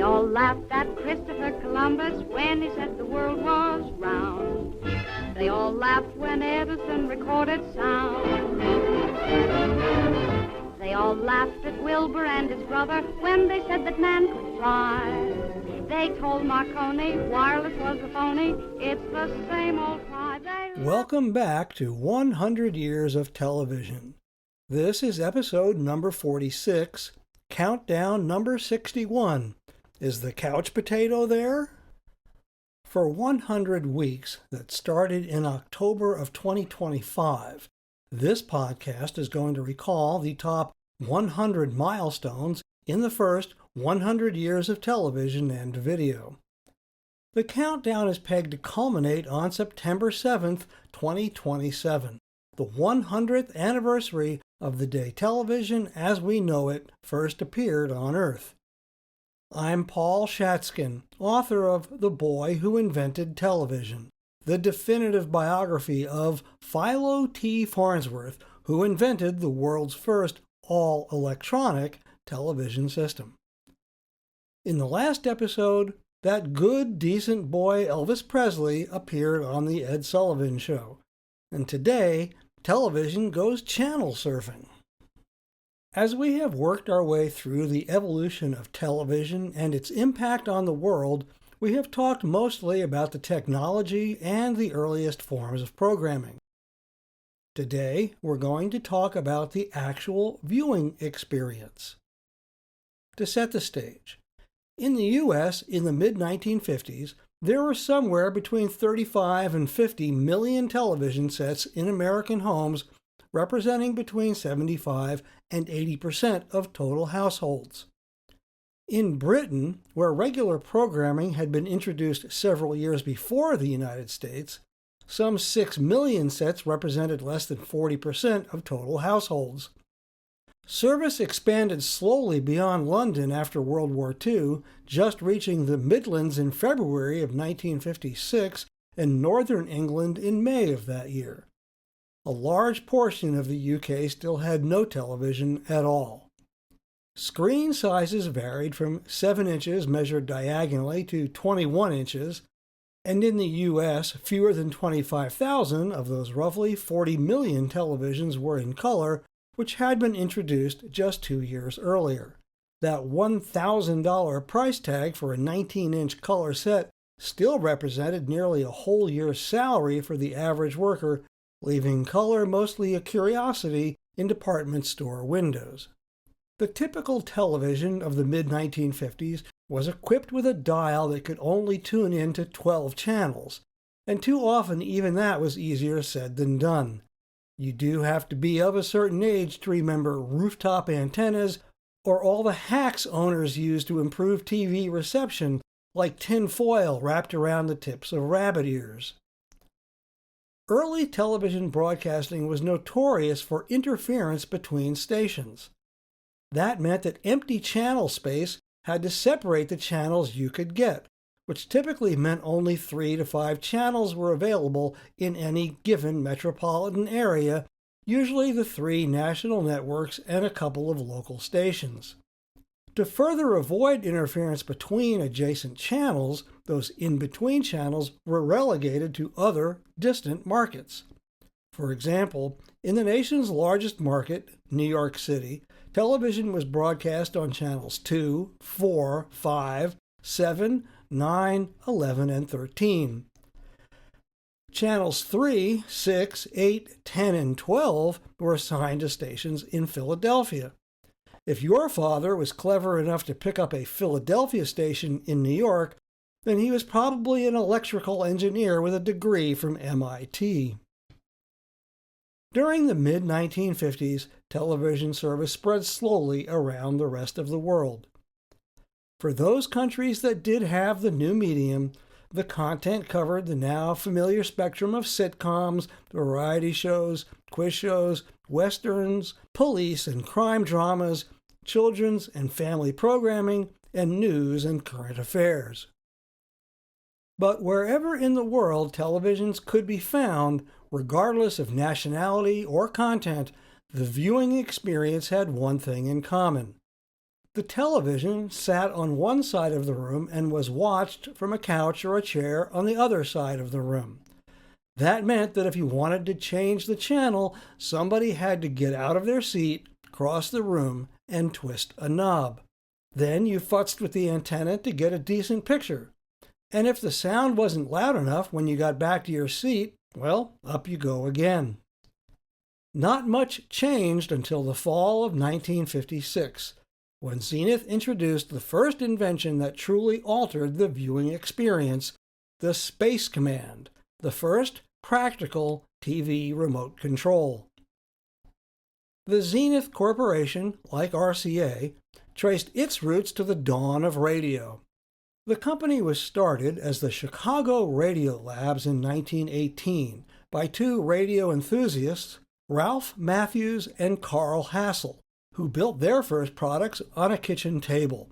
They all laughed at Christopher Columbus when he said the world was round. They all laughed when Edison recorded sound. They all laughed at Wilbur and his brother when they said that man could fly. They told Marconi wireless was a phony. It's the same old cry. Welcome back to 100 Years of Television. This is episode number 46, countdown number 61. Is the couch potato there? For 100 weeks that started in October of 2025, this podcast is going to recall the top 100 milestones in the first 100 years of television and video. The countdown is pegged to culminate on September 7th, 2027, the 100th anniversary of the day television as we know it first appeared on Earth. I'm Paul Shatskin, author of The Boy Who Invented Television, the definitive biography of Philo T. Farnsworth, who invented the world's first all-electronic television system. In the last episode, that good, decent boy Elvis Presley appeared on The Ed Sullivan Show, and today, television goes channel surfing. As we have worked our way through the evolution of television and its impact on the world, we have talked mostly about the technology and the earliest forms of programming. Today, we're going to talk about the actual viewing experience. To set the stage, in the U.S. in the mid-1950s, there were somewhere between 35 and 50 million television sets in American homes, representing between 75 and 80% of total households. In Britain, where regular programming had been introduced several years before the United States, some 6 million sets represented less than 40% of total households. Service expanded slowly beyond London after World War II, just reaching the Midlands in February of 1956 and northern England in May of that year. A large portion of the UK still had no television at all. Screen sizes varied from 7 inches measured diagonally to 21 inches, and in the US, fewer than 25,000 of those roughly 40 million televisions were in color, which had been introduced just 2 years earlier. That $1,000 price tag for a 19-inch color set still represented nearly a whole year's salary for the average worker, leaving color mostly a curiosity in department store windows. The typical television of the mid-1950s was equipped with a dial that could only tune in to 12 channels, and too often even that was easier said than done. You do have to be of a certain age to remember rooftop antennas or all the hacks owners used to improve TV reception, like tin foil wrapped around the tips of rabbit ears. Early television broadcasting was notorious for interference between stations. That meant that empty channel space had to separate the channels you could get, which typically meant only 3 to 5 channels were available in any given metropolitan area, usually the 3 national networks and a couple of local stations. To further avoid interference between adjacent channels, those in-between channels were relegated to other distant markets. For example, in the nation's largest market, New York City, television was broadcast on channels 2, 4, 5, 7, 9, 11, and 13. Channels 3, 6, 8, 10, and 12 were assigned to stations in Philadelphia. If your father was clever enough to pick up a Philadelphia station in New York, then he was probably an electrical engineer with a degree from MIT. During the mid-1950s, television service spread slowly around the rest of the world. For those countries that did have the new medium, the content covered the now familiar spectrum of sitcoms, variety shows, quiz shows, westerns, police and crime dramas, children's and family programming, and news and current affairs. But wherever in the world televisions could be found, regardless of nationality or content, the viewing experience had one thing in common. The television sat on one side of the room and was watched from a couch or a chair on the other side of the room. That meant that if you wanted to change the channel, somebody had to get out of their seat, cross the room, and twist a knob. Then you futzed with the antenna to get a decent picture. And if the sound wasn't loud enough when you got back to your seat, well, up you go again. Not much changed until the fall of 1956, when Zenith introduced the first invention that truly altered the viewing experience, the Space Command, the first practical TV remote control. The Zenith Corporation, like RCA, traced its roots to the dawn of radio. The company was started as the Chicago Radio Labs in 1918 by two radio enthusiasts, Ralph Matthews and Carl Hassel, who built their first products on a kitchen table.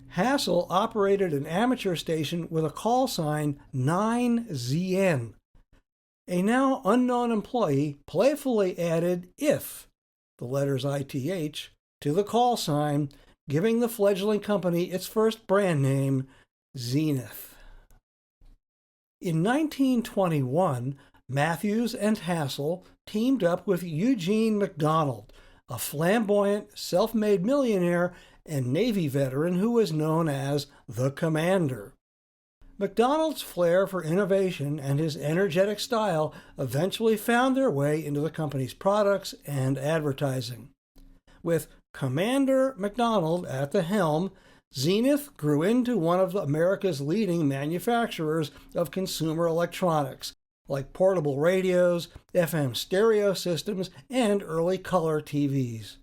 Hassel operated an amateur station with a call sign 9ZN. A now unknown employee playfully added IF, the letters ITH, to the call sign, giving the fledgling company its first brand name, Zenith. In 1921, Matthews and Hassel teamed up with Eugene McDonald, a flamboyant, self-made millionaire and Navy veteran who was known as the Commander. McDonald's flair for innovation and his energetic style eventually found their way into the company's products and advertising. With Commander McDonald at the helm, Zenith grew into one of America's leading manufacturers of consumer electronics, like portable radios, FM stereo systems, and early color TVs.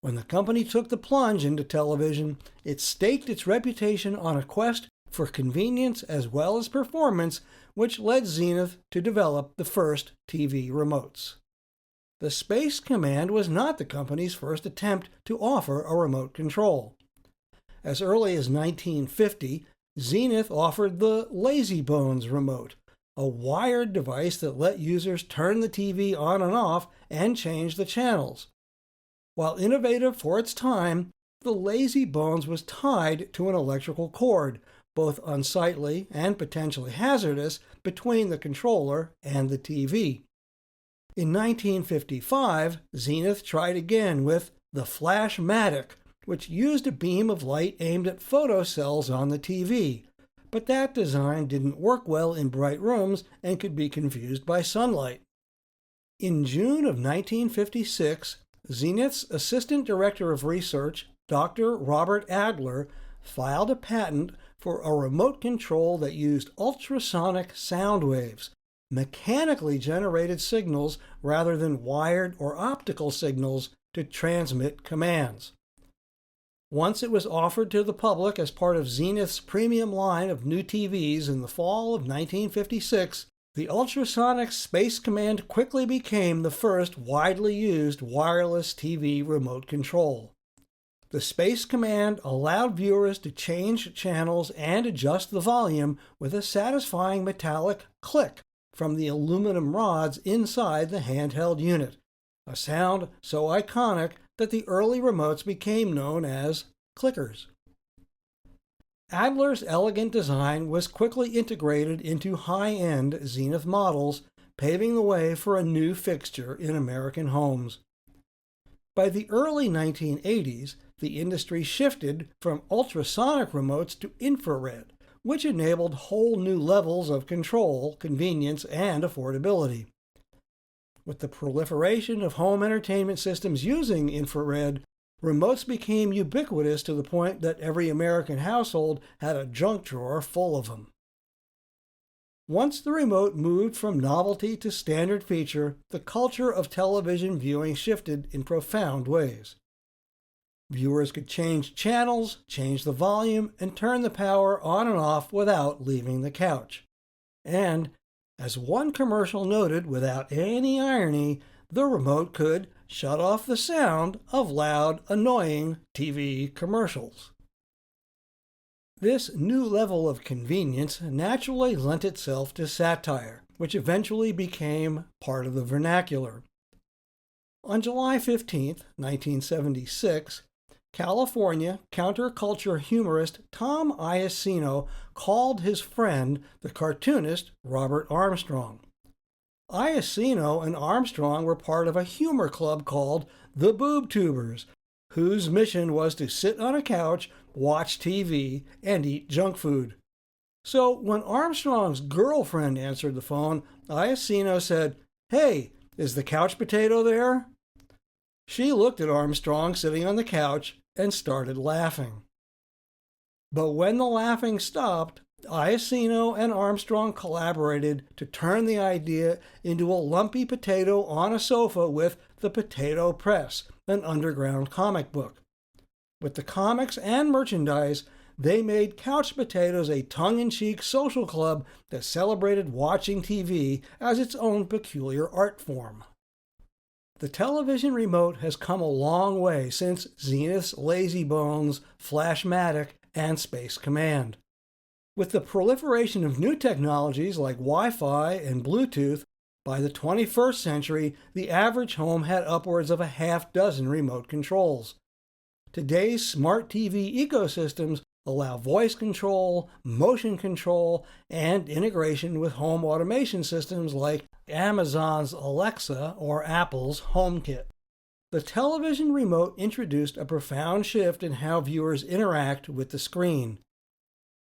When the company took the plunge into television, it staked its reputation on a quest for convenience as well as performance, which led Zenith to develop the first TV remotes. The Space Command was not the company's first attempt to offer a remote control. As early as 1950, Zenith offered the Lazy Bones remote, a wired device that let users turn the TV on and off and change the channels. While innovative for its time, the Lazy Bones was tied to an electrical cord, both unsightly and potentially hazardous, between the controller and the TV. In 1955, Zenith tried again with the Flash-Matic, which used a beam of light aimed at photocells on the TV, but that design didn't work well in bright rooms and could be confused by sunlight. In June of 1956, Zenith's Assistant Director of Research, Dr. Robert Adler, filed a patent for a remote control that used ultrasonic sound waves, mechanically generated signals rather than wired or optical signals to transmit commands. Once it was offered to the public as part of Zenith's premium line of new TVs in the fall of 1956, the ultrasonic Space Command quickly became the first widely used wireless TV remote control. The Space Command allowed viewers to change channels and adjust the volume with a satisfying metallic click from the aluminum rods inside the handheld unit, a sound so iconic that the early remotes became known as clickers. Adler's elegant design was quickly integrated into high-end Zenith models, paving the way for a new fixture in American homes. By the early 1980s, the industry shifted from ultrasonic remotes to infrared, which enabled whole new levels of control, convenience, and affordability. With the proliferation of home entertainment systems using infrared, remotes became ubiquitous to the point that every American household had a junk drawer full of them. Once the remote moved from novelty to standard feature, the culture of television viewing shifted in profound ways. Viewers could change channels, change the volume, and turn the power on and off without leaving the couch. And, as one commercial noted without any irony, the remote could shut off the sound of loud, annoying TV commercials. This new level of convenience naturally lent itself to satire, which eventually became part of the vernacular. On July 15, 1976, California counterculture humorist Tom Iacino called his friend, the cartoonist Robert Armstrong. Iacino and Armstrong were part of a humor club called the Boob Tubers, whose mission was to sit on a couch, watch TV, and eat junk food. So when Armstrong's girlfriend answered the phone, Iacino said, "Hey, is the couch potato there?" She looked at Armstrong sitting on the couch and started laughing. But when the laughing stopped, Iacino and Armstrong collaborated to turn the idea into a lumpy potato on a sofa with The Potato Press, an underground comic book. With the comics and merchandise, they made Couch Potatoes a tongue-in-cheek social club that celebrated watching TV as its own peculiar art form. The television remote has come a long way since Zenith's Lazy Bones, Flash-Matic, and Space Command. With the proliferation of new technologies like Wi-Fi and Bluetooth, by the 21st century, the average home had upwards of a half dozen remote controls. Today's smart TV ecosystems allow voice control, motion control, and integration with home automation systems like Amazon's Alexa or Apple's HomeKit. The television remote introduced a profound shift in how viewers interact with the screen.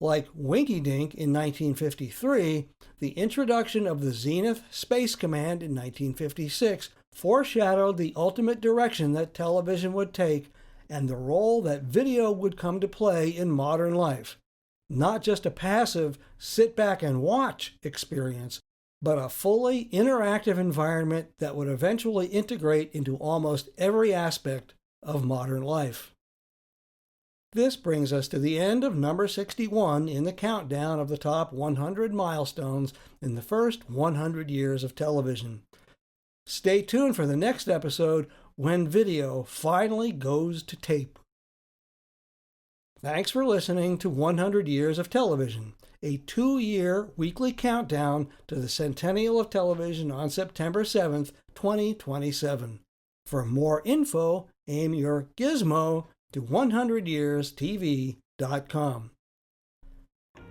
Like Winky Dink in 1953, the introduction of the Zenith Space Command in 1956 foreshadowed the ultimate direction that television would take and the role that video would come to play in modern life. Not just a passive sit back and watch experience, but a fully interactive environment that would eventually integrate into almost every aspect of modern life. This brings us to the end of number 61 in the countdown of the top 100 milestones in the first 100 years of television. Stay tuned for the next episode when video finally goes to tape. Thanks for listening to 100 Years of Television, a 2-year weekly countdown to the Centennial of Television on September 7th, 2027. For more info, aim your gizmo to 100yearstv.com.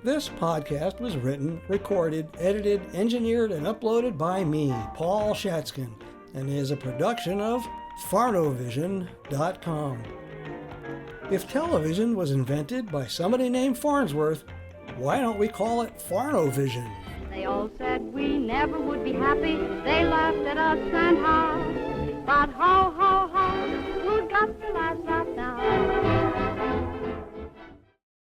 This podcast was written, recorded, edited, engineered, and uploaded by me, Paul Shatskin, and is a production of Farnovision.com. If television was invented by somebody named Farnsworth, why don't we call it Farnovision? They all said we never would be happy. They laughed at us and how. But ho, ho, ho, who's got the last laugh now?